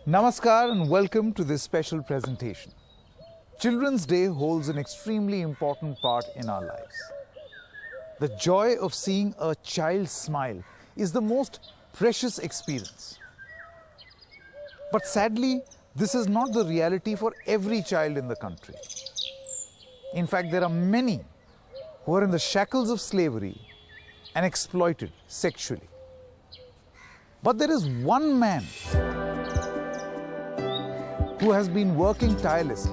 Namaskar and welcome to this special presentation. Children's Day holds an extremely important part in our lives. The joy of seeing a child smile is the most precious experience. But sadly, this is not the reality for every child in the country. In fact, there are many who are in the shackles of slavery and exploited sexually. But there is one man who has been working tirelessly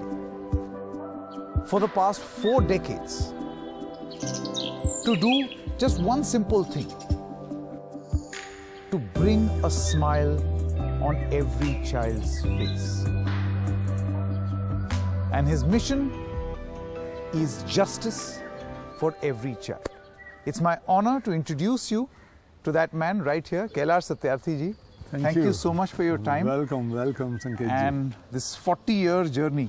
for the past 4 decades to do just one simple thing: to bring a smile on every child's face. And his mission is justice for every child. It's my honor to introduce you to that man right here, Kailash Satyarthi ji. Thank you so much for your time. Welcome, Sanket ji. And this 40-year journey,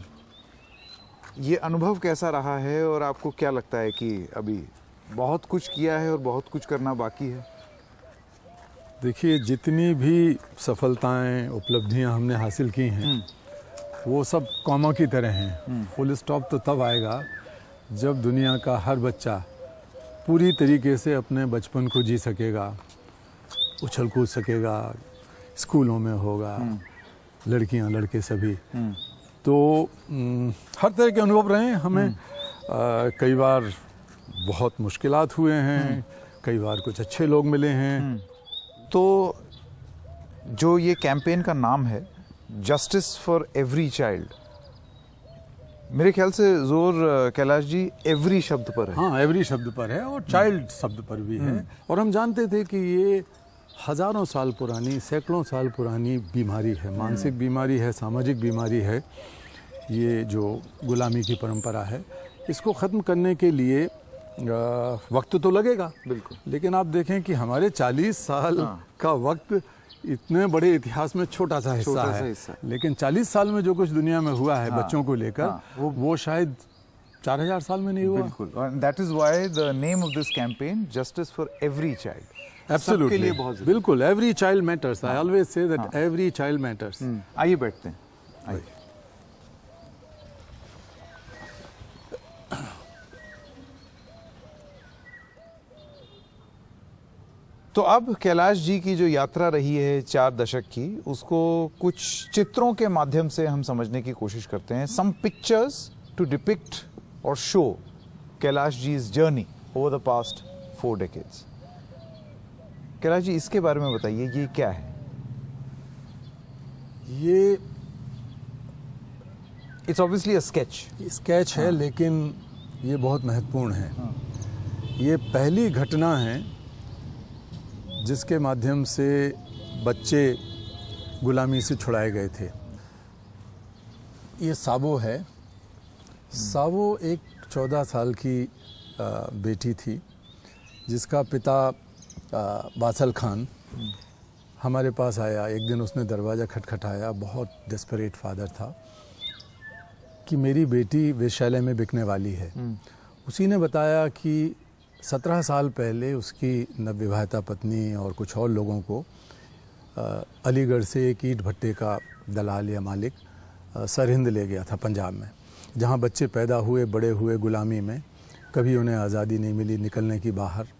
ये अनुभव कैसा रहा है और आपको क्या लगता है कि अभी बहुत कुछ किया है और बहुत कुछ करना बाकी है? देखिए, जितनी भी सफलताएं, उपलब्धियां हमने हासिल की हैं, वो सब कॉमा की तरह हैं। फुल स्टॉप तो तब आएगा जब दुनिया का हर बच्चा पूरी तरीके से अपने बचपन को जी सकेगा, उछल कूद सकेगा, स्कूलों में होगा, लड़कियां लड़के सभी। तो हर तरह के अनुभव रहे हैं हमें। कई बार बहुत मुश्किलात हुए हैं, कई बार कुछ अच्छे लोग मिले हैं। तो जो ये कैंपेन का नाम है, जस्टिस फॉर एवरी चाइल्ड, मेरे ख्याल से जोर कैलाश जी एवरी शब्द पर है। हाँ, एवरी शब्द पर है और चाइल्ड शब्द पर भी है। और हम जानते थे कि ये हज़ारों साल पुरानी, सैकड़ों साल पुरानी बीमारी है, मानसिक बीमारी है, सामाजिक बीमारी है। ये जो गुलामी की परंपरा है, इसको ख़त्म करने के लिए वक्त तो लगेगा, बिल्कुल। लेकिन आप देखें कि हमारे 40 साल का वक्त इतने बड़े इतिहास में छोटा सा हिस्सा है, लेकिन 40 साल में जो कुछ दुनिया में हुआ है बच्चों को लेकर, वो शायद 4000 साल में नहीं हुआ। बिल्कुल। That is why the name of this campaign, justice for every child. Absolutely. सबके लिए बहुत ज़रूरी। बिल्कुल, every child matters. I always say that every child matters. आइए बैठते हैं, आइए। तो अब कैलाश जी की जो यात्रा रही है 4 दशक की, उसको कुछ चित्रों के माध्यम से हम समझने की कोशिश करते हैं। Some pictures to depict or show Kailash जी's journey over the past 4 decades. Kailash ji, इसके बारे में बताइए, ये क्या है? ये इट्स ऑब्वियसली अ स्केच है, लेकिन ये बहुत महत्वपूर्ण है। ये पहली घटना है जिसके माध्यम से बच्चे गुलामी से छुड़ाए गए थे। ये सावो है। सावो एक 14 साल की बेटी थी, जिसका पिता बासल खान हमारे पास आया। एक दिन उसने दरवाज़ा खटखटाया, बहुत डेस्परेट फादर था, कि मेरी बेटी वेश्यालय में बिकने वाली है। उसी ने बताया कि 17 साल पहले उसकी नवविवाहिता पत्नी और कुछ और लोगों को अलीगढ़ से एक ईंट भट्टे का दलाल या मालिक सरहिंद ले गया था, पंजाब में, जहाँ बच्चे पैदा हुए, बड़े हुए गुलामी में, कभी उन्हें आज़ादी नहीं मिली निकलने की बाहर।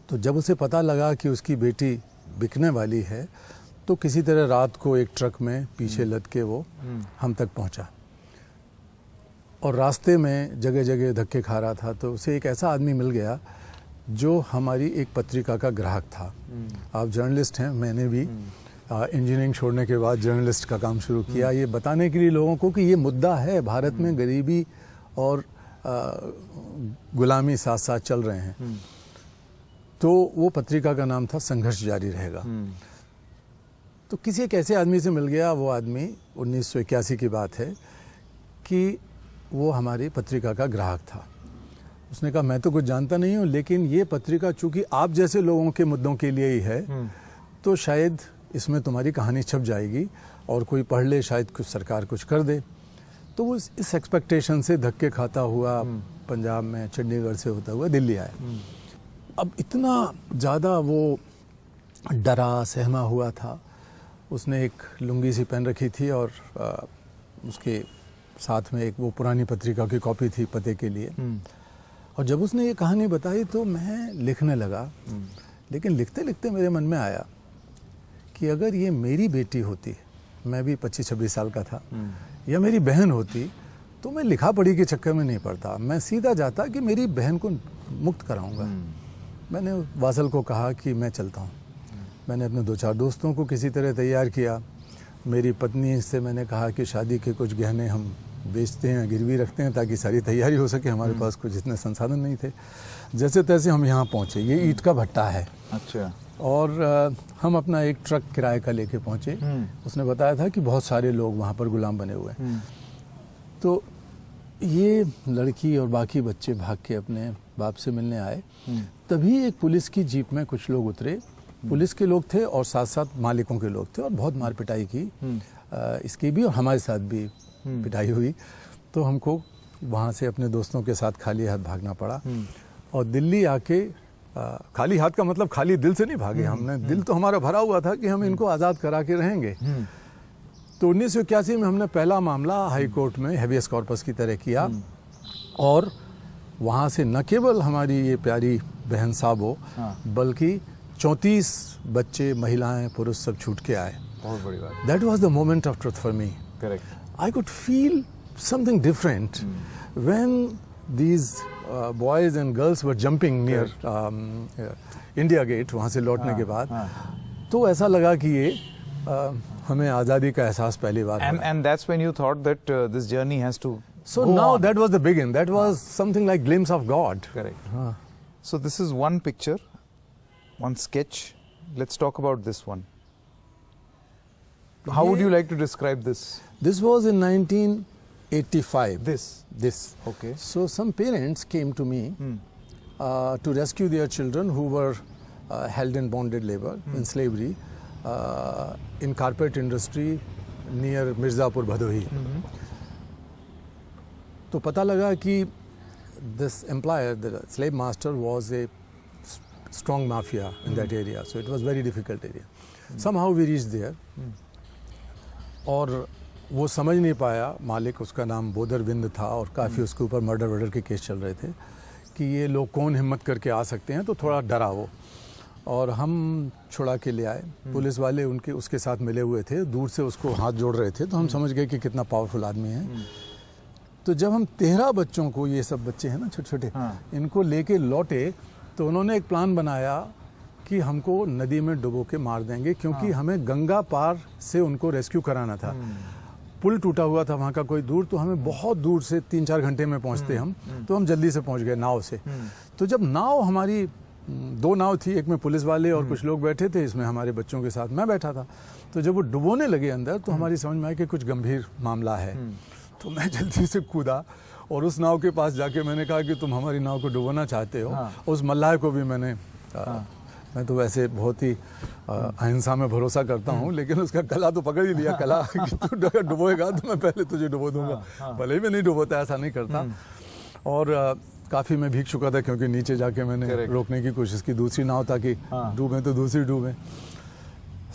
तो जब उसे पता लगा कि उसकी बेटी बिकने वाली है, तो किसी तरह रात को एक ट्रक में पीछे लद के वो हम तक पहुंचा। और रास्ते में जगह जगह धक्के खा रहा था, तो उसे एक ऐसा आदमी मिल गया जो हमारी एक पत्रिका का ग्राहक था। आप जर्नलिस्ट हैं, मैंने भी इंजीनियरिंग छोड़ने के बाद जर्नलिस्ट का काम शुरू किया, ये बताने के लिए लोगों को कि ये मुद्दा है, भारत में गरीबी और गुलामी साथ साथ चल रहे हैं। तो वो पत्रिका का नाम था संघर्ष जारी रहेगा। तो किसी एक ऐसे आदमी से मिल गया। वो आदमी 1981 की बात है कि वो हमारी पत्रिका का ग्राहक था। उसने कहा, मैं तो कुछ जानता नहीं हूँ, लेकिन ये पत्रिका चूंकि आप जैसे लोगों के मुद्दों के लिए ही है, तो शायद इसमें तुम्हारी कहानी छप जाएगी और कोई पढ़ ले, शायद कुछ सरकार कुछ कर दे। तो वो इस एक्सपेक्टेशन से धक्के खाता हुआ पंजाब में चंडीगढ़ से होता हुआ दिल्ली आया। अब इतना ज़्यादा वो डरा सहमा हुआ था उसने एक लुंगी सी पहन रखी थी और उसके साथ में एक वो पुरानी पत्रिका की कॉपी थी पते के लिए। और जब उसने ये कहानी बताई तो मैं लिखने लगा, लेकिन लिखते लिखते मेरे मन में आया कि अगर ये मेरी बेटी होती, मैं भी 25-26 साल का था, या मेरी बहन होती, तो मैं लिखा पढ़ी के चक्कर में नहीं पड़ता, मैं सीधा जाता कि मेरी बहन को मुक्त कराऊंगा। मैंने वासल को कहा कि मैं चलता हूँ। मैंने अपने 2-4 दोस्तों को किसी तरह तैयार किया। मेरी पत्नी से मैंने कहा कि शादी के कुछ गहने हम बेचते हैं, गिरवी रखते हैं ताकि सारी तैयारी हो सके। हमारे पास कुछ इतने संसाधन नहीं थे। जैसे तैसे हम यहाँ पहुँचे। ये ईंट का भट्टा है। अच्छा। और हम अपना एक ट्रक किराए का लेके पहुँचे। उसने बताया था कि बहुत सारे लोग वहाँ पर गुलाम बने हुए हैं। तो ये लड़की और बाकी बच्चे भाग के अपने बाप से मिलने आए। तभी एक पुलिस की जीप में कुछ लोग उतरे। पुलिस के लोग थे और साथ साथ मालिकों के लोग थे, और बहुत मार पिटाई की इसकी भी, और हमारे साथ भी पिटाई हुई। तो हमको वहाँ से अपने दोस्तों के साथ खाली हाथ भागना पड़ा। और दिल्ली आके खाली हाथ का मतलब खाली दिल से नहीं भागे हमने। दिल तो हमारा भरा हुआ था कि हम इनको आज़ाद करा के रहेंगे। तो 1981 में हमने पहला मामला हाई कोर्ट में हेबियस कॉर्पस की तरह किया। और वहाँ से न केवल हमारी ये प्यारी बहन साहब बल्कि 34 बच्चे, महिलाएं, पुरुष सब छूट के आए। बहुत बड़ी बात। That was the moment of truth for me. Correct. I could feel something different when these boys and girls were jumping near India Gate, वहाँ से लौटने के बाद। तो ऐसा लगा कि ये हमें आज़ादी का एहसास पहली बार हुआ। And that's when you thought that this journey has to So go now on. that was the begin. That was something like glimpse of God. Correct. So this is one picture, one sketch. Let's talk about this one. How would you like to describe this? This was in 1985. This. Okay. So some parents came to me to rescue their children who were held in bonded labor, in slavery, in carpet industry near Mirzapur, Bhadohi. तो पता लगा कि this employer, the slave master, was a strong mafia in that area. So it was very difficult area. Somehow we reached there. और वो समझ नहीं पाया मालिक, उसका नाम बोधरविंद था, और काफ़ी उसके ऊपर मर्डर के केस चल रहे थे कि ये लोग कौन हिम्मत करके आ सकते हैं। तो थोड़ा डरा वो, और हम छुड़ा के ले आए। पुलिस वाले उसके साथ मिले हुए थे, दूर से उसको हाथ जोड़ रहे थे। तो हम समझ गए कि कितना पावरफुल आदमी है। तो जब हम 13 बच्चों को, ये सब बच्चे हैं ना छोटे छोटे, इनको लेके लौटे, तो उन्होंने एक प्लान बनाया कि हमको नदी में डुबो के मार देंगे, क्योंकि हमें गंगा पार से उनको रेस्क्यू कराना था। पुल टूटा हुआ था वहाँ का कोई दूर, तो हमें बहुत दूर से 3-4 घंटे में पहुँचते हम। तो हम जल्दी से पहुँच गए नाव से। तो जब नाव हमारी 2 नाव थी, एक में पुलिस वाले और कुछ लोग बैठे थे, इसमें हमारे बच्चों के साथ मैं बैठा था। तो जब वो डुबोने लगे अंदर, तो हमारी समझ में आया कि कुछ गंभीर मामला है। तो मैं जल्दी से कूदा और उस नाव के पास जाके मैंने कहा कि तुम हमारी नाव को डुबोना चाहते हो। उस मल्लाह को भी मैं तो वैसे बहुत ही अहिंसा में भरोसा करता हूँ, लेकिन उसका गला तो पकड़ ही लिया। कला कि तू अगर डुबोएगा तो मैं पहले तुझे डुबो दूंगा। भले ही मैं नहीं डुबोता, ऐसा नहीं करता। और काफ़ी मैं भीग चुका था, क्योंकि नीचे जाके मैंने रोकने की कोशिश की दूसरी नाव, ताकि डूबे तो दूसरी डूबे।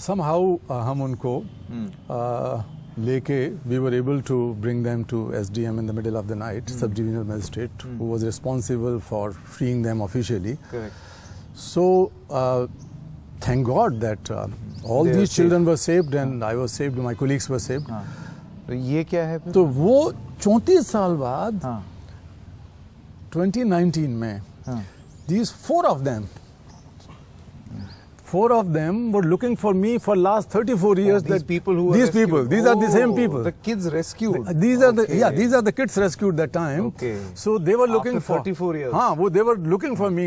समहाउ हम उनको लेके we were able to bring them to SDM in the middle of the night, sub-divisional magistrate, who was responsible for freeing them officially. Correct. So thank God that all these children were saved, and I was saved, my colleagues were saved. तो ये क्या है? तो वो 34 साल बाद 2019 में these 4 of them were looking for me for last 34 years. These people who were these rescued. people, these are the same people. The kids rescued. These are these are the kids rescued that time. Okay. So they were looking After for 34 years. they were looking for me.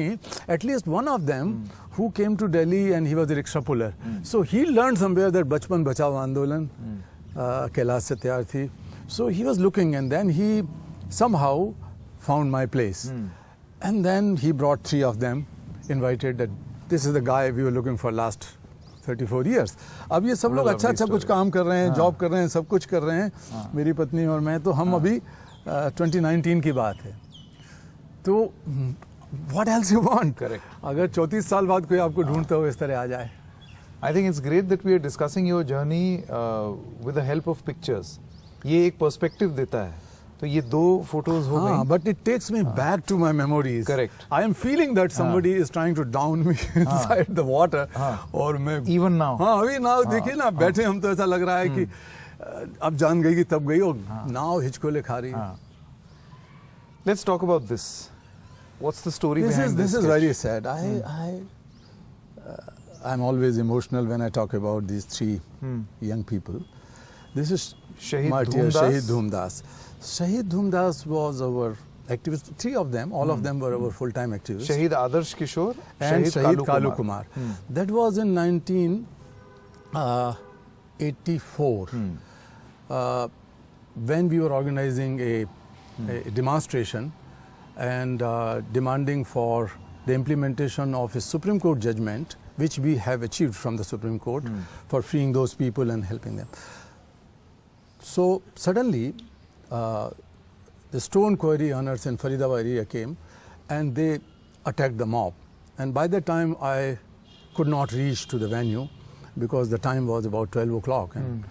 At least one of them who came to Delhi, and he was a rickshaw puller. So he learned somewhere that Bachpan Bachao Andolan, Kailash Satyarthi. So he was looking, and then he somehow found my place. And then he brought 3 of them, invited that this is the guy we were looking for last 34 years. अब ये सब लोग अच्छा कुछ काम कर रहे हैं, जॉब कर रहे हैं, सब कुछ कर रहे हैं, मेरी पत्नी और मैं। तो हम अभी 2019 की बात है। तो what else you want? Correct. अगर 34 साल बाद कोई आपको ढूंढता हो इस तरह आ जाए। I think it's great that we are discussing your journey with the help of pictures. ये एक perspective देता है. तो ये दो photos हो गई. But it takes me back to my memories. Correct. I am feeling that somebody is trying to down me inside the water. और मैं Even now. हाँ अभी now देखिए ना बैठे हम तो ऐसा लग रहा है कि अब जान गई कि तब गई और नाव हिचकोले खा रही है. Let's talk about this. What's the story behind this? This is sketch? very sad. I'm always emotional when I talk about these three young people. This is Shahid Martyr Dhoomdas. Shahid Dhoomdas. Shahid Dhoomdas was our activist. Three of them, all of them were our full-time activists. Shahid Adarsh Kishore And Shahid Kalu Kumar. Kumar. That was in 1984 when we were organizing a demonstration and demanding for the implementation of a Supreme Court judgment, which we have achieved from the Supreme Court for freeing those people and helping them. So suddenly, the stone quarry owners in Faridabad area came and they attacked the mob. And by that time, I could not reach to the venue because the time was about 12 o'clock and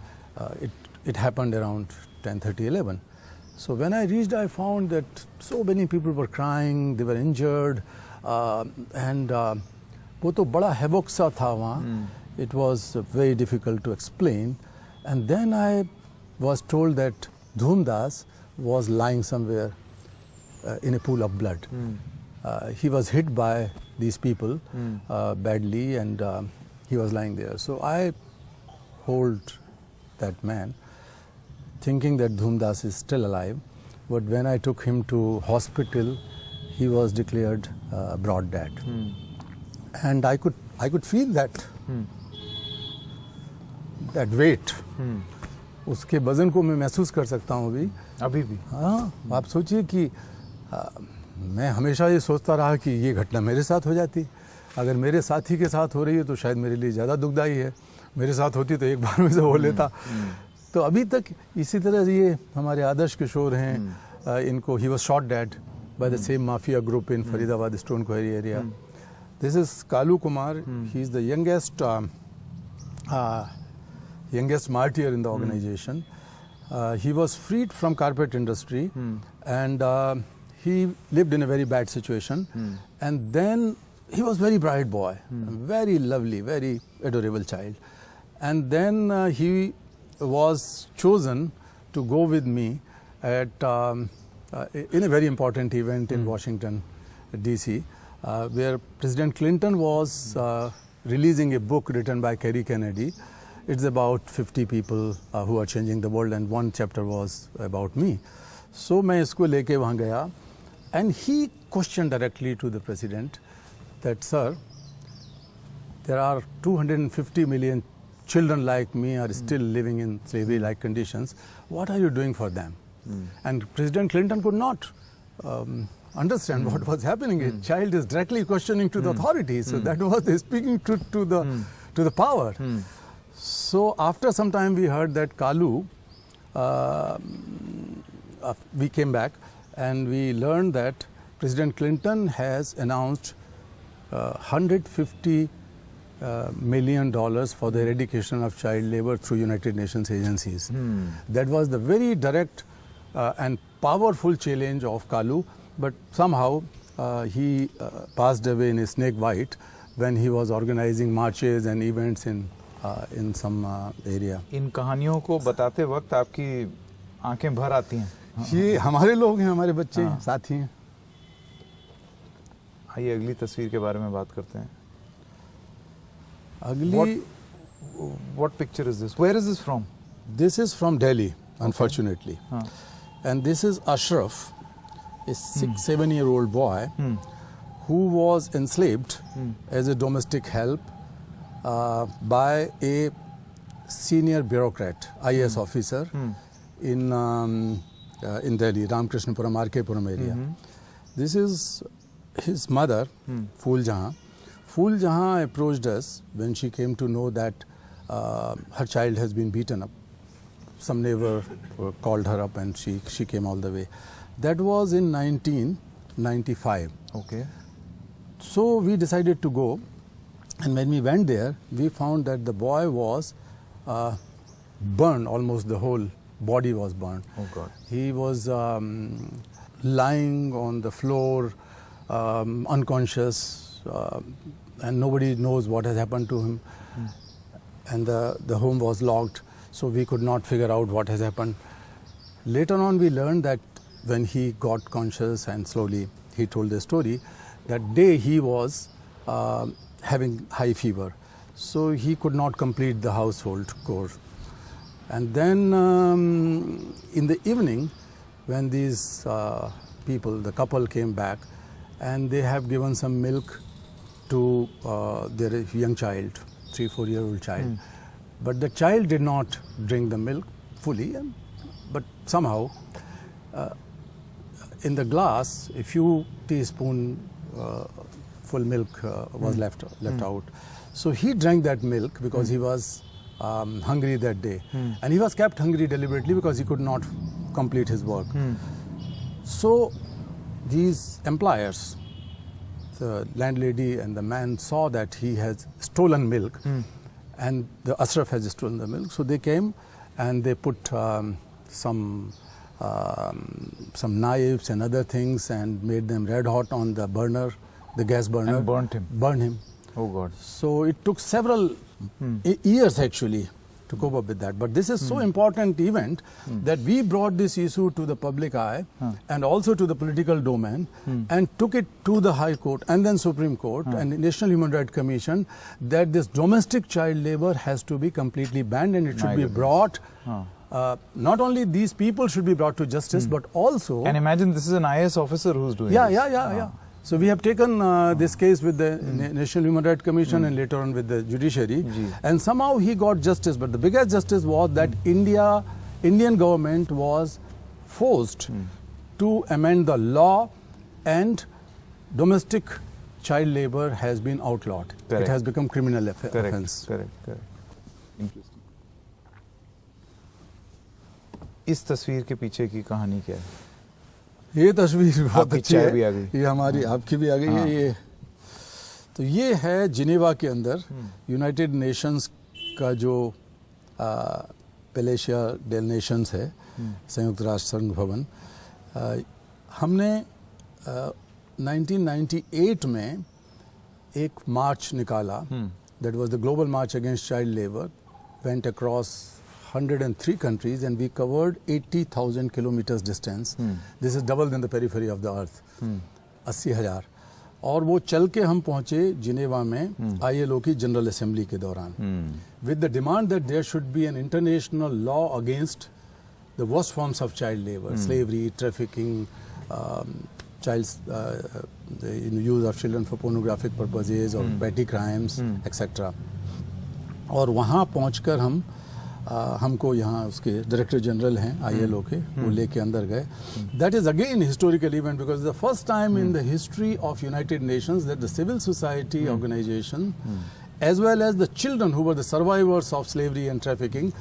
it happened around 10:30, 11. So when I reached, I found that so many people were crying, they were injured, and वो तो बड़ा havoc सा था वहाँ. It was very difficult to explain. And then I was told that Dhoomdas was lying somewhere in a pool of blood. He was hit by these people badly, and he was lying there. So I hold that man, thinking that Dhoomdas is still alive. But when I took him to hospital, he was declared brought dead. And I could feel that that weight. उसके वजन को मैं महसूस कर सकता हूँ अभी भी. हाँ, आप सोचिए कि मैं हमेशा ये सोचता रहा कि ये घटना मेरे साथ हो जाती. अगर मेरे साथी के साथ हो रही है तो शायद मेरे लिए ज़्यादा दुखदायी है. मेरे साथ होती तो एक बार में से हो लेता. तो अभी तक इसी तरह ये हमारे आदर्श किशोर हैं, इनको he was shot dead by the same mafia group in Faridabad stone quarry area. This is Kalu Kumar. He is the youngest martyr in the organization. He was freed from carpet industry and he lived in a very bad situation. And then he was very bright boy, very lovely, very adorable child. And then he was chosen to go with me at in a very important event in Washington, D.C., where President Clinton was releasing a book written by Kerry Kennedy. It's about 50 people who are changing the world, and one chapter was about me. So मैं इसको लेके वहाँ गया, and he questioned directly to the president that, sir, there are 250 million children like me are still living in slavery-like conditions. What are you doing for them? And President Clinton could not understand what was happening. A child is directly questioning to the authorities. So that was the speaking to the power. So after some time we heard that Kalu, we came back and we learned that President Clinton has announced $150 million for the eradication of child labor through United Nations agencies. That was the very direct and powerful challenge of Kalu, but somehow he passed away in a snake bite when he was organizing marches and events in some area. इन कहानियों को बताते वक्त आपकी आंखें भर आती हैं. ये हमारे लोग हैं, हमारे बच्चे हैं, साथी हैं. आइए अगली तस्वीर के बारे में बात करते हैं. अगली What picture is this? Where is this from? This is from Delhi, unfortunately. And this is Ashraf, a 7-year-old boy who was enslaved as a domestic help by a senior bureaucrat, IAS officer in Delhi, Ramkrishnapuram, RK-Puram area. This is his mother, Phool Jahan. Phool Jahan approached us when she came to know that her child has been beaten up. Some neighbor called her up and she came all the way. That was in 1995. Okay. So we decided to go And when we went there, we found that the boy was burned, almost the whole body was burned. Oh God. He was lying on the floor, unconscious, and nobody knows what has happened to him. And the home was locked, so we could not figure out what has happened. Later on, we learned that when he got conscious and slowly he told the story, that day he was having high fever, so he could not complete the household chores. And then in the evening, when these people, the couple came back, and they have given some milk to their young child, 3-4-year-old child. But the child did not drink the milk fully, but somehow in the glass, a few teaspoon full milk was left out. So he drank that milk because he was hungry that day. And he was kept hungry deliberately because he could not complete his work. So these employers, the landlady and the man, saw that he has stolen milk and the Ashraf has stolen the milk. So they came and they put some knives and other things and made them red hot on the burner, the gas burner. And burnt him. Burned him. Oh God. So it took several years actually to cope up with that. But this is so important event that we brought this issue to the public eye and also to the political domain and took it to the High Court and then Supreme Court and the National Human Rights Commission that this domestic child labor has to be completely banned and it should be brought. Not only these people should be brought to justice, but also. And imagine this is an IAS officer who's doing this. Yeah. So we have taken this case with the National Human Rights Commission and later on with the judiciary, and somehow he got justice. But the biggest justice was that Indian government was forced to amend the law, and domestic child labor has been outlawed. Correct. It has become criminal offense. Correct. Interesting. इस तस्वीर के पीछे की कहानी क्या है? ये तस्वीर बहुत आपकी अच्छी चाय है। भी आ गई। ये हमारी आपकी भी आ गई है। ये तो ये है जिनेवा के अंदर यूनाइटेड नेशंस का जो पैलेशिया डेल नेशंस है, संयुक्त राष्ट्र संघ भवन। हमने 1998 में एक मार्च निकाला, that was the global March against child labour, went across 103 countries and we covered 80,000 kilometers distance. This is double than the periphery of the earth. 80,000 और वो चल के हम पहुंचे जिनेवा में ILO की जनरल असेंबली के दौरान with the demand that there should be an international law against the worst forms of child labor, slavery, trafficking, the use of children for pornographic purposes or petty crimes, etc. और वहाँ पहुंचकर हमको यहाँ उसके director general हैं ILO के, वो लेके अंदर गए. That is again historical event because the first time in the history of United Nations that the civil society organization as well as the children who were the survivors of slavery and trafficking,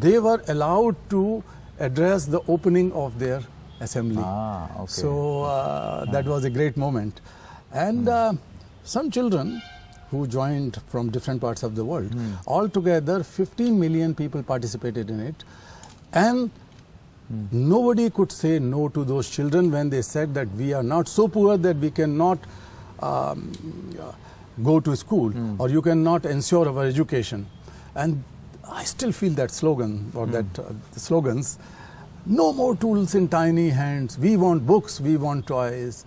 they were allowed to address the opening of their assembly. So that was a great moment. And some children who joined from different parts of the world. Altogether, 15 million people participated in it. And nobody could say no to those children when they said that we are not so poor that we cannot go to school or you cannot ensure our education. And I still feel that slogan or that slogans, no more tools in tiny hands, we want books, we want toys.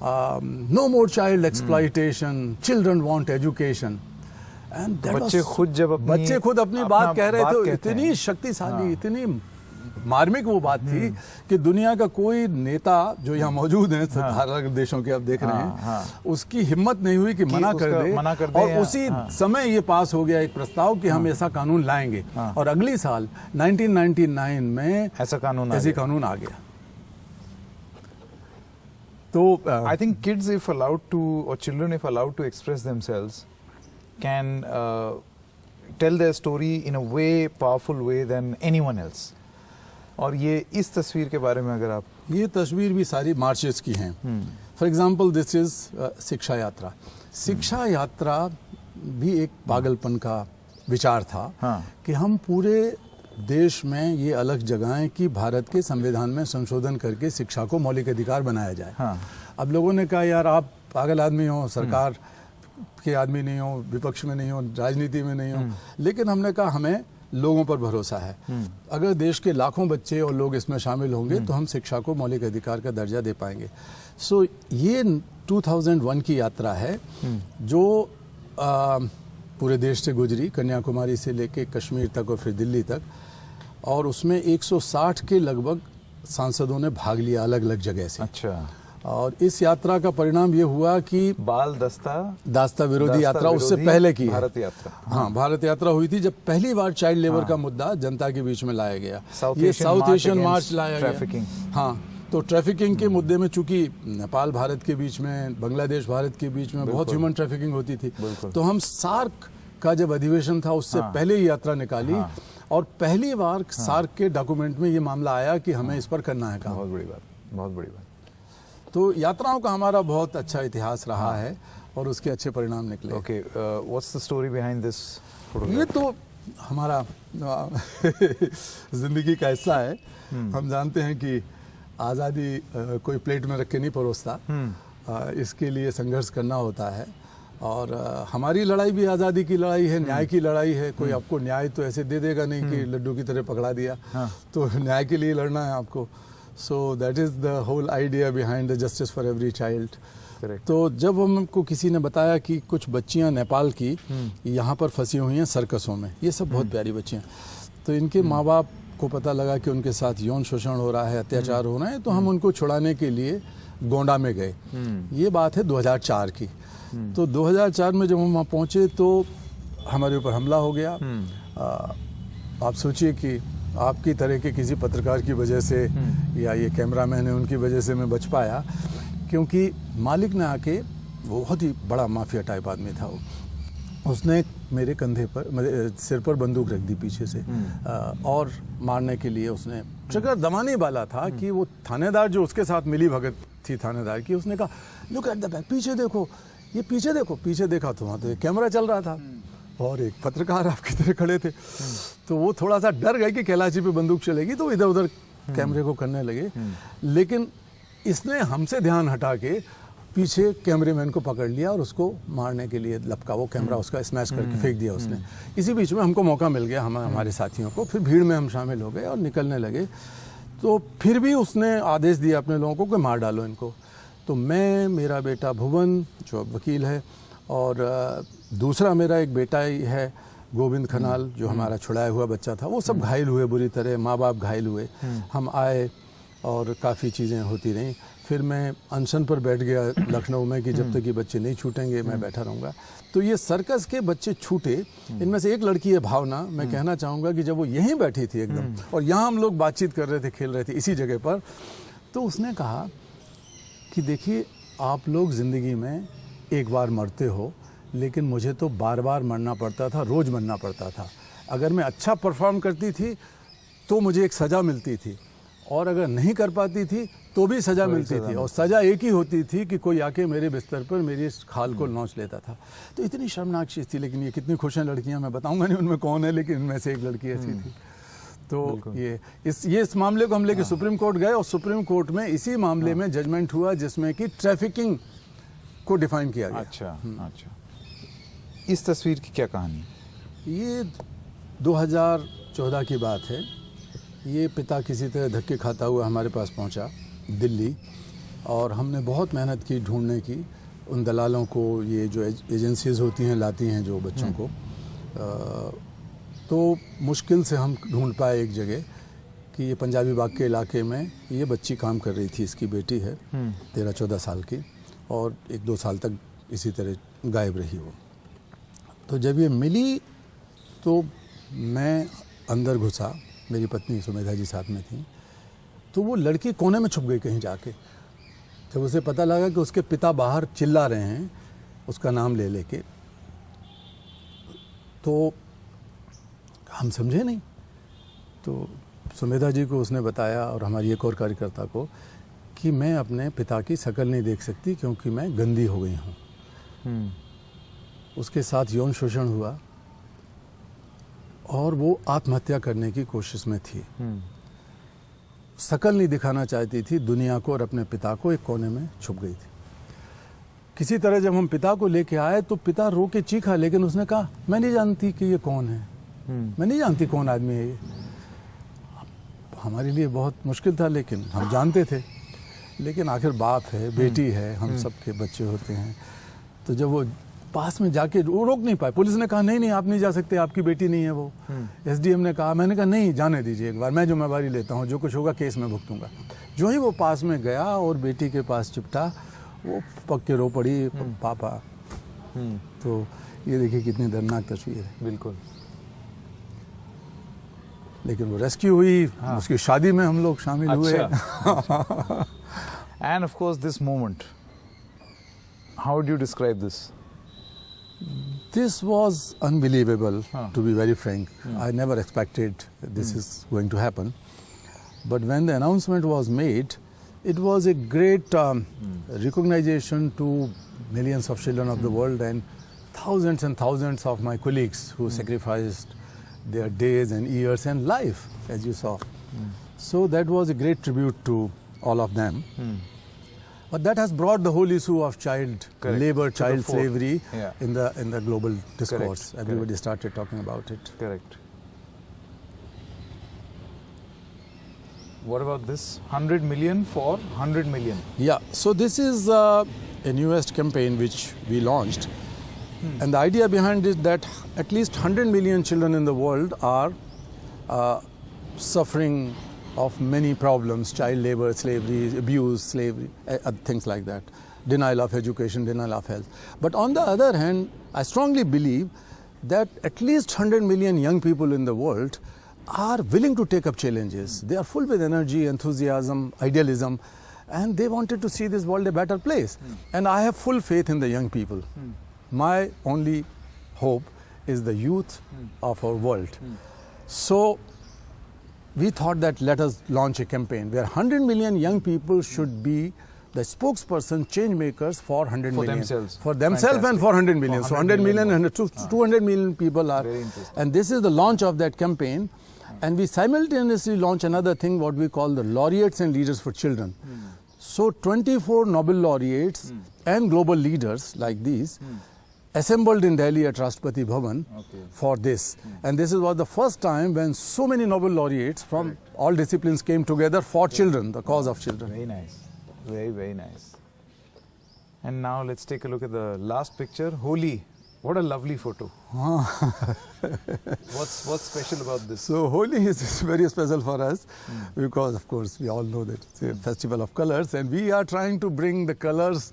No more child exploitation. Children want education. And that बच्चे खुद अपनी बात कह रहे थे. इतनी शक्तिशाली, इतनी मार्मिक वो बात थी कि दुनिया का कोई नेता जो यहाँ मौजूद हैं, अलग देशों के आप देख रहे हैं, उसकी हिम्मत नहीं हुई कि मना कर दे. और उसी समय ये पास हो गया एक प्रस्ताव कि हम ऐसा कानून लाएंगे. और अगली साल 1999 में ऐसा कानून आ गया. So, I think kids, if allowed to, or children, if allowed to express themselves, can tell their story in a way, powerful way than anyone else. और ये इस तस्वीर के बारे में अगर आप, ये तस्वीर भी सारी मार्चेस की हैं. For example, this is शिक्षा यात्रा. शिक्षा यात्रा भी एक पागलपन का विचार था हाँ। कि हम पूरे देश में ये अलग जगहें कि भारत के संविधान में संशोधन करके शिक्षा को मौलिक अधिकार बनाया जाए। हाँ। अब लोगों ने कहा यार आप पागल आदमी हो, सरकार के आदमी नहीं हो, विपक्ष में नहीं हो, राजनीति में नहीं हो, लेकिन हमने कहा हमें लोगों पर भरोसा है। अगर देश के लाखों बच्चे और लोग इसमें शामिल होंगे तो हम शिक्षा को मौलिक अधिकार का दर्जा दे पाएंगे। सो ये 2001 की यात्रा है जो पूरे देश से गुजरी, कन्याकुमारी से लेके कश्मीर तक और फिर दिल्ली तक, और उसमें 160 के लगभग सांसदों ने भाग लिया अलग अलग जगह से। अच्छा। और इस यात्रा का परिणाम ये हुआ कि बाल दास्ता विरोधी यात्रा उससे पहले की भारत यात्रा। हाँ, भारत यात्रा हुई थी जब पहली बार चाइल्ड लेबर का मुद्दा जनता के बीच में लाया गया। ये साउथ एशियन मार्च लाया ट्रैफिकिंग। गया। हाँ, तो ट्रैफिकिंग के मुद्दे में चूंकि नेपाल भारत के बीच में, बांग्लादेश भारत के बीच में बहुत ह्यूमन ट्रैफिकिंग होती थी, तो हम सार्क का जब अधिवेशन था उससे पहले ही यात्रा निकाली और पहली बार सार्क के डॉक्यूमेंट में ये मामला आया कि हमें इस पर करना है काम। बहुत बड़ी बात, बहुत बड़ी बात। तो यात्राओं का हमारा बहुत अच्छा इतिहास रहा है और उसके अच्छे परिणाम निकले। Okay, what's the story behind this? ये तो हमारा जिंदगी का हिस्सा है। हम जानते हैं कि आज़ादी कोई प्लेट में रख के नहीं परोसता, इसके लिए संघर्ष करना होता है। और हमारी लड़ाई भी आज़ादी की लड़ाई है, न्याय की लड़ाई है। कोई आपको न्याय तो ऐसे दे देगा नहीं कि लड्डू की तरह पकड़ा दिया। तो न्याय के लिए लड़ना है आपको। So that is the whole idea behind the justice for every child. तो जब हमको किसी ने बताया कि कुछ बच्चियां नेपाल की यहाँ पर फंसी हुई हैं सर्कसों में, ये सब बहुत प्यारी बच्चियां, तो इनके माँ बाप को पता लगा कि उनके साथ यौन शोषण हो रहा है, अत्याचार हो रहा है, तो हम उनको छुड़ाने के लिए गोंडा में गए। ये बात है 2004 की। तो 2004 में जब हम वहाँ पहुँचे तो हमारे ऊपर हमला हो गया। आप सोचिए कि आपकी तरह के किसी पत्रकार की वजह से या ये कैमरामैन है उनकी वजह से मैं बच पाया, क्योंकि मालिक ने आके, वो बहुत ही बड़ा माफिया टाइप आदमी था, वो उसने मेरे कंधे पर, मेरे सिर पर बंदूक रख दी पीछे से और मारने के लिए उसने ट्रिगर दबाने वाला था कि वो थानेदार जो उसके साथ मिली भगत थी थानेदार की, उसने कहा लुक एट द बैक, पीछे देखो, ये पीछे देखो। पीछे देखा तो वहाँ तो कैमरा चल रहा था और एक पत्रकार आपकी तरह खड़े थे। तो वो थोड़ा सा डर गए कि कैलाशी पे बंदूक चलेगी, तो इधर उधर कैमरे को करने लगे। लेकिन इसने हमसे ध्यान हटा के पीछे कैमरेमैन को पकड़ लिया और उसको मारने के लिए लपका, वो कैमरा उसका स्मैश करके फेंक दिया उसने। इसी बीच में हमको मौका मिल गया, हमारे साथियों को, फिर भीड़ में हम शामिल हो गए और निकलने लगे। तो फिर भी उसने आदेश दिया अपने लोगों को कि मार डालो इनको। तो मैं, मेरा बेटा भुवन जो वकील है, और दूसरा मेरा एक बेटा ही है गोविंद खनाल जो हमारा छुड़ाया हुआ बच्चा था, वो सब घायल हुए बुरी तरह, माँ बाप घायल हुए। हम आए और काफ़ी चीज़ें होती रहीं। फिर मैं अनशन पर बैठ गया लखनऊ में कि जब तक ये बच्चे नहीं छूटेंगे मैं बैठा रहूँगा। तो ये सर्कस के बच्चे छूटे। इनमें से एक लड़की है भावना, मैं कहना चाहूँगा कि जब वो यहीं बैठी थी एकदम, और यहाँ हम लोग बातचीत कर रहे थे, खेल रहे थे इसी जगह पर, तो उसने कहा कि देखिए आप लोग ज़िंदगी में एक बार मरते हो, लेकिन मुझे तो बार बार मरना पड़ता था, रोज़ मरना पड़ता था। अगर मैं अच्छा परफॉर्म करती थी तो मुझे एक सज़ा मिलती थी, और अगर नहीं कर पाती थी तो भी सज़ा मिलती थी, और सज़ा एक ही होती थी कि कोई आके मेरे बिस्तर पर मेरी खाल को नोच लेता था। तो इतनी शर्मनाक चीज़ थी। लेकिन ये कितनी खुश हैं लड़कियाँ, मैं बताऊँगा नहीं उनमें कौन है, लेकिन इनमें से एक लड़की ऐसी थी। तो ये इस मामले को हम लेके सुप्रीम कोर्ट गए, और सुप्रीम कोर्ट में इसी मामले में जजमेंट हुआ जिसमें कि ट्रैफिकिंग को डिफाइन किया गया। अच्छा। इस तस्वीर की क्या कहानी? ये 2014 की बात है। ये पिता किसी तरह धक्के खाता हुआ हमारे पास पहुंचा दिल्ली, और हमने बहुत मेहनत की ढूंढने की उन दलालों को, ये जो एजेंसीज होती हैं लाती हैं जो बच्चों को। तो मुश्किल से हम ढूंढ पाए एक जगह कि ये पंजाबी बाग के इलाके में ये बच्ची काम कर रही थी, इसकी बेटी है 13-14 साल की, और 1-2 साल तक इसी तरह गायब रही वो। तो जब ये मिली तो मैं अंदर घुसा, मेरी पत्नी सुमेधा जी साथ में थी, तो वो लड़की कोने में छुप गई कहीं जाके। जब उसे पता लगा कि उसके पिता बाहर चिल्ला रहे हैं उसका नाम ले लेके, तो हम समझे नहीं। तो सुमेधा जी को उसने बताया, और हमारी एक और कार्यकर्ता को, कि मैं अपने पिता की शक्ल नहीं देख सकती क्योंकि मैं गंदी हो गई हूँ। उसके साथ यौन शोषण हुआ और वो आत्महत्या करने की कोशिश में थी। शकल नहीं दिखाना चाहती थी दुनिया को और अपने पिता को, एक कोने में छुप गई थी। किसी तरह जब हम पिता को लेके आए तो पिता रो के चीखा, लेकिन उसने कहा मैं नहीं जानती कि ये कौन है, मैं नहीं जानती कौन आदमी है ये। हमारे लिए बहुत मुश्किल था, लेकिन हम जानते थे। लेकिन आखिर बाप है, बेटी है, हम सबके बच्चे होते हैं। तो जब वो पास में जाके वो रोक नहीं पाए, पुलिस ने कहा नहीं नहीं आप नहीं जा सकते, आपकी बेटी नहीं है वो। एसडीएम ने कहा, मैंने कहा नहीं जाने दीजिए एक बार, मैं जिम्मेवारी लेता हूँ, जो कुछ होगा केस में भुगतूंगा। जो ही वो पास में गया और बेटी के पास चिपटा, वो पक के रो पड़ी, पापा। तो ये देखिए कितनी दर्दनाक तस्वीर है। बिल्कुल। लेकिन वो रेस्क्यू हुई, उसकी शादी में हम लोग शामिल हुए। And of course this moment, how would you describe this? This was unbelievable, to be very frank. I never expected this is going to happen. But when the announcement was made, it was a great recognition to millions of children of the world and thousands of my colleagues who sacrificed their days and years and life, as you saw. So that was a great tribute to all of them. But that has brought the whole issue of child labor, child slavery in the global discourse. Everybody started talking about it. Correct. What about this 100 million for 100 million? Yeah, so this is a newest campaign which we launched. And the idea behind it that at least 100 million children in the world are suffering of many problems: child labor, slavery, abuse, slavery, things like that, denial of education, denial of health. But on the other hand, I strongly believe that at least 100 million young people in the world are willing to take up challenges. They are full with energy, enthusiasm, idealism, and they wanted to see this world a better place. And I have full faith in the young people. My only hope is the youth of our world. So we thought that let us launch a campaign where 100 million young people should be the spokesperson, change makers for 100 million. Themselves. For themselves and for 100 million. So 100 million and 200 million people are. And this is the launch of that campaign. And we simultaneously launch another thing, what we call the laureates and leaders for children. So 24 Nobel laureates and global leaders like these assembled in Delhi at Rashtrapati Bhavan for this. And this was the first time when so many Nobel laureates from all disciplines came together for children, the cause of children. Very nice. Very, very nice. And now let's take a look at the last picture. Holi. What a lovely photo. What's special about this? So Holi is very special for us because of course we all know that it's a festival of colors, and we are trying to bring the colors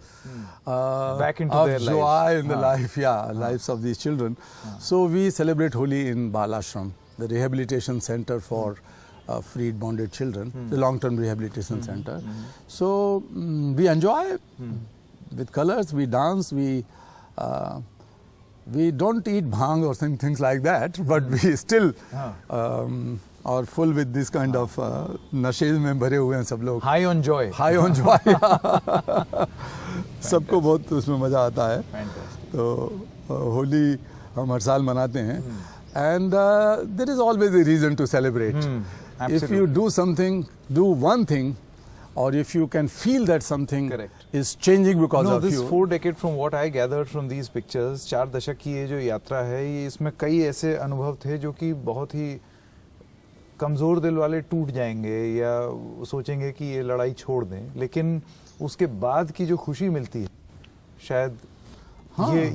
back into their joy lives. in the lives of these children. So we celebrate Holi in Bal Ashram, the rehabilitation center for freed bonded children, the long-term rehabilitation center. So we enjoy with colors, we dance, we don't eat bhang or things like that, but we still are full with this kind of नशे में भरे हुए हैं सब लोग. High on joy. High on joy. सबको बहुत उसमें मजा आता है. तो होली हम हर साल मनाते हैं, and there is always a reason to celebrate. If you do something, do one thing, or if you can feel that something is changing because of this you. 4 decade from what I gathered from these pictures, 4 दशक की ये जो यात्रा है, ये इसमें कई ऐसे अनुभव थे जो कि बहुत ही कमज़ोर दिल वाले टूट जाएंगे या सोचेंगे कि ये लड़ाई छोड़ दें, लेकिन उसके बाद की जो खुशी मिलती है शायद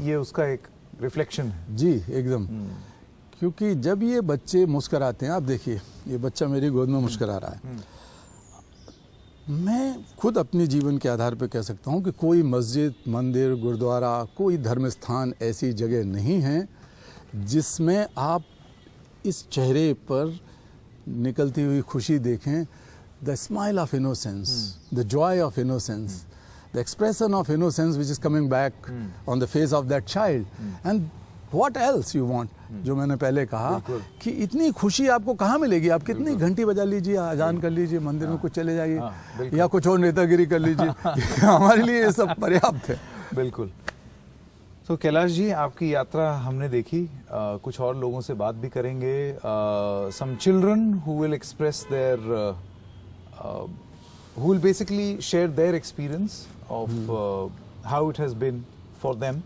ये उसका एक रिफ्लेक्शन है. जी एकदम. क्योंकि जब ये बच्चे मुस्कराते हैं, आप देखिए ये बच्चा मेरी गोद में मुस्करा रहा है. मैं खुद अपने जीवन के आधार पर कह सकता हूँ कि कोई मस्जिद, मंदिर, गुरुद्वारा, कोई धर्म स्थान ऐसी जगह नहीं है जिसमें आप इस चेहरे पर निकलती हुई खुशी देखें. The smile of innocence, the Joy of innocence, the expression of innocence which is coming back on the face of that child. And what else you want, जो मैंने पहले कहा कि इतनी खुशी आपको कहाँ मिलेगी. आप कितनी घंटी बजा लीजिए, अजान कर लीजिए, मंदिर में कुछ चले जाइए या कुछ और नेतागिरी कर लीजिए. हमारे लिए ये सब पर्याप्त है. बिल्कुल. तो कैलाश जी, आपकी यात्रा हमने देखी, कुछ और लोगों से बात भी करेंगे. Some children who will express there, who will basically share their experience of how it has been for them.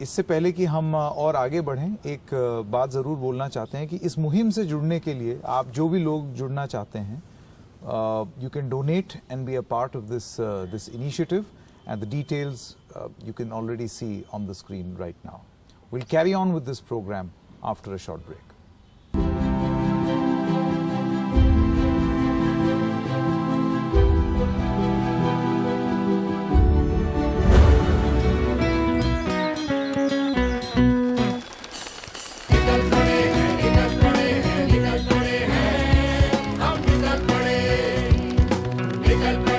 इससे पहले कि हम और आगे बढ़ें, एक बात ज़रूर बोलना चाहते हैं कि इस मुहिम से जुड़ने के लिए आप जो भी लोग जुड़ना चाहते हैं, you can donate and be a part of this initiative, and the details you can already see on the screen right now. We'll carry on with this program after a short break. निकल पड़े